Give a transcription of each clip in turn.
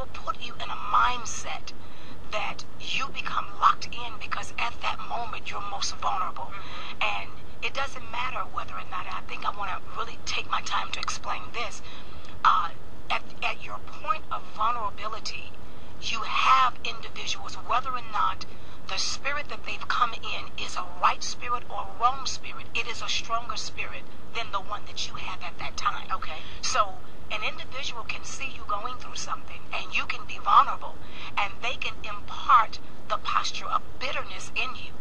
will put you in a mindset that you become locked in, because at that moment you're most vulnerable. And it doesn't matter whether or not, I think I want to really take my time to explain this. At your point of vulnerability, you have individuals, whether or not the spirit that they've come in is a right spirit or a wrong spirit, it is a stronger spirit than the one that you have at that time. Okay. So an individual can see you going through something, and you can be vulnerable, and they can impart the posture of bitterness in you,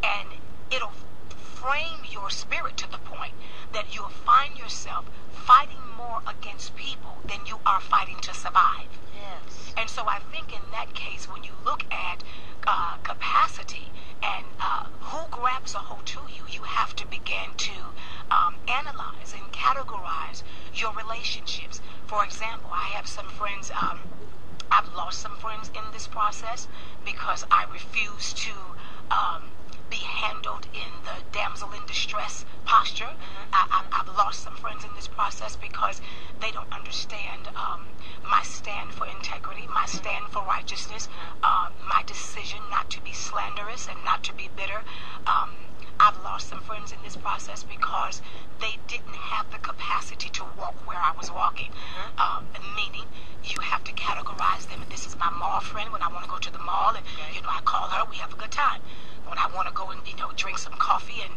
and it'll frame your spirit to the point that you'll find yourself fighting more against people than you are fighting to survive. Yes. And so I think in that case, when you look at capacity and who grabs a hold to you, you have to begin to analyze and categorize your relationships. For example, I have some friends, I've lost some friends in this process because I refuse to be handled in the damsel in distress posture. I've lost some friends in this process because they don't understand my stand for integrity, my stand for righteousness, my decision not to be slanderous and not to be bitter. I've lost some friends in this process because they didn't have the capacity to walk where I was walking. Meaning, you have to categorize them. This is my mall friend. When I want to go to the mall, and I call her, we have a good time. When I want to go and drink some coffee and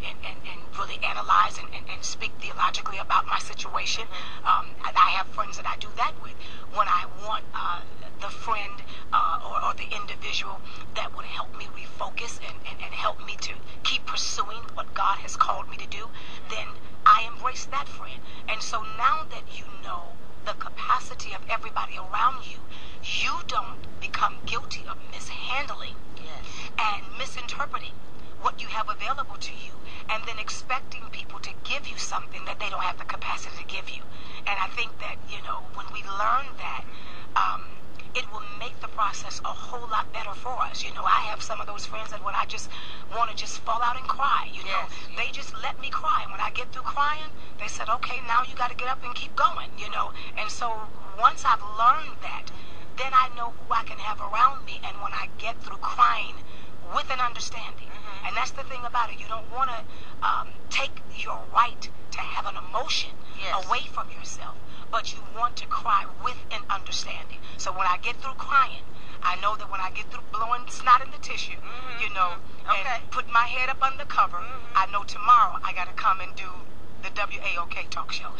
really analyze and speak theologically about my situation, and I have friends that I do that with. When I want the friend or the individual that would help me refocus and help me to keep pursuing what God has called me to do, then I embrace that friend. And so now that you know the capacity of everybody around you, you don't become guilty of mishandling and misinterpreting what you have available to you, and then expecting people to give you something that they don't have the capacity to give you. And I think that, when we learn that, it will make the process a whole lot better for us. I have some of those friends that when I just want to just fall out and cry, they just let me cry. And when I get through crying, they said, okay, now you got to get up and keep going, And so once I've learned that, then I know who I can have around me, and when I get through crying with an understanding. And that's the thing about it. You don't want to take your right to have an emotion away from yourself, but you want to cry with an understanding. So when I get through crying, I know that when I get through blowing snot in the tissue, and put my head up under cover, I know tomorrow I got to come and do the Waok talk show.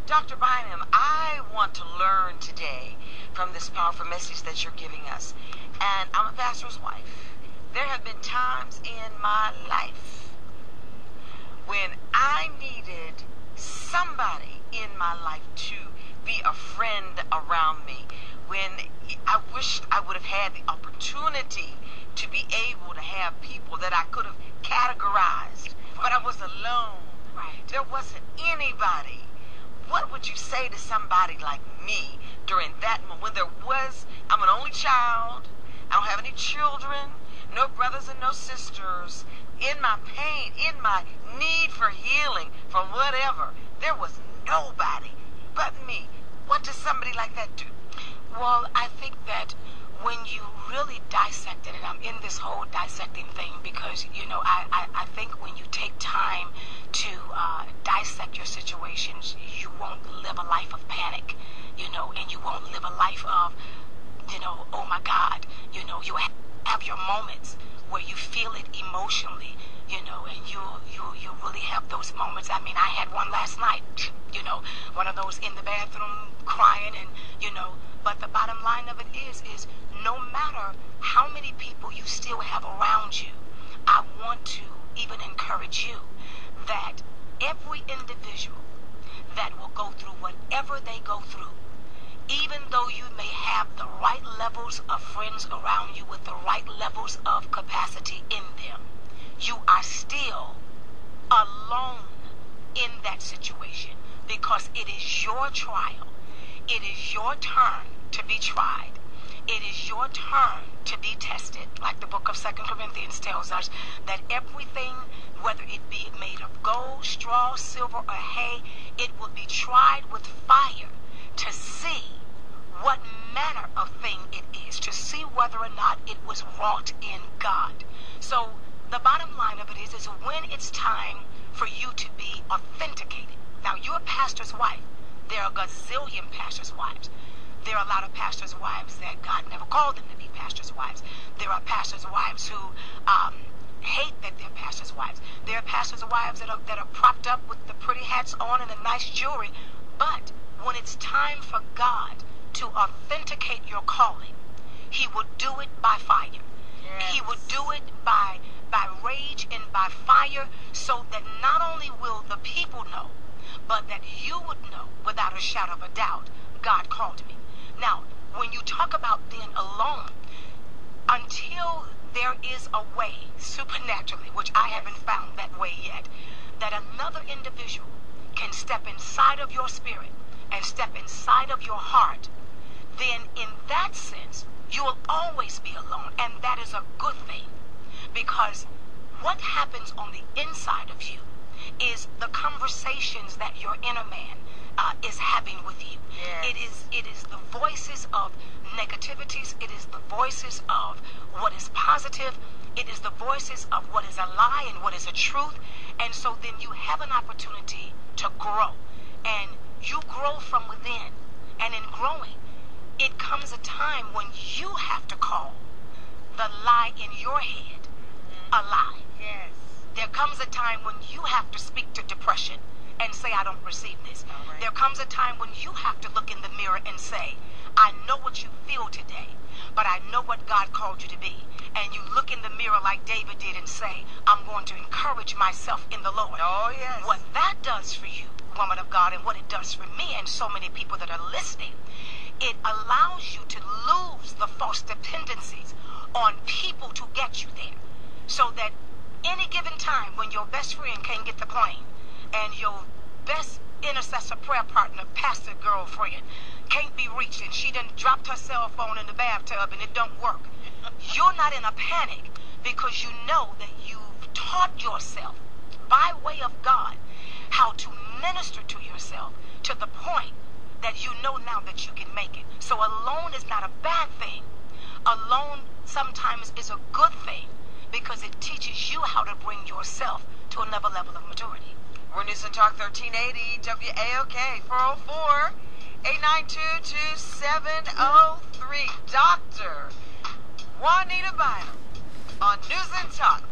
Dr. Bynum, I want to learn today from this powerful message that you're giving us. And I'm a pastor's wife. There have been times in my life when I needed somebody in my life to be a friend around me, when I wished I would have had the opportunity to be able to have people that I could have categorized, but I was alone. Right. There wasn't anybody. What would you say to somebody like me during that moment when I'm an only child, I don't have any children, no brothers and no sisters, in my pain, in my need for healing from whatever, there was nobody but me. What does somebody like that do? Well, I think that when you really dissect it, and I'm in this whole dissecting thing because, I think when you take time to dissect your situations, you won't live a life of panic, and you won't live a life of, oh my God, you have your moments where you feel it emotionally, and you really have those moments. I mean, I had one last night, one of those in the bathroom crying, and, but the bottom line of it is no matter how many people you still have around you, I want to even encourage you that every individual that will go through whatever they go through, even though you may have the right levels of friends around you with the right levels of capacity in them, you are still alone in that situation, because it is your trial. It is your turn to be tried. It is your turn to be tested. Like the book of 2 Corinthians tells us that everything, whether it be made of gold, straw, silver, or hay, it will be tried with fire to see what whether or not it was wrought in God. So the bottom line of it is when it's time for you to be authenticated. Now, you're a pastor's wife. There are a gazillion pastors' wives. There are a lot of pastors' wives that God never called them to be pastors' wives. There are pastors' wives who hate that they're pastors' wives. There are pastors' wives that are propped up with the pretty hats on and the nice jewelry. But when it's time for God to authenticate your calling, he would do it by fire. Yes. He would do it by rage and by fire, so that not only will the people know, but that you would know without a shadow of a doubt, God called me. Now, when you talk about being alone, until there is a way, supernaturally, which I haven't found that way yet, that another individual can step inside of your spirit and step inside of your heart, then in that sense, you will always be alone. And that is a good thing, because what happens on the inside of you is the conversations that your inner man is having with you. Yes. It is the voices of negativities. It is the voices of what is positive. It is the voices of what is a lie and what is a truth. And so then you have an opportunity to grow. And you grow from within. And in growing, it comes a time when you have to call the lie in your head a lie. Yes. There comes a time when you have to speak to depression and say, I don't receive this. Right. There comes a time when you have to look in the mirror and say, I know what you feel today, but I know what God called you to be. And you look in the mirror like David did and say, I'm going to encourage myself in the Lord. Oh, yes. What that does for you, woman of God, and what it does for me and so many people that are listening, it allows you to lose the false dependencies on people to get you there. So that any given time when your best friend can't get the plane and your best intercessor prayer partner, pastor girlfriend, can't be reached and she done dropped her cell phone in the bathtub and it don't work, you're not in a panic, because you know that you've taught yourself by way of God how to minister to yourself to the point that you know now that you can make it. So alone is not a bad thing. Alone sometimes is a good thing, because it teaches you how to bring yourself to another level of maturity. We're News and Talk 1380 WAOK 404-892-2703. Dr. Juanita Bynum on News and Talk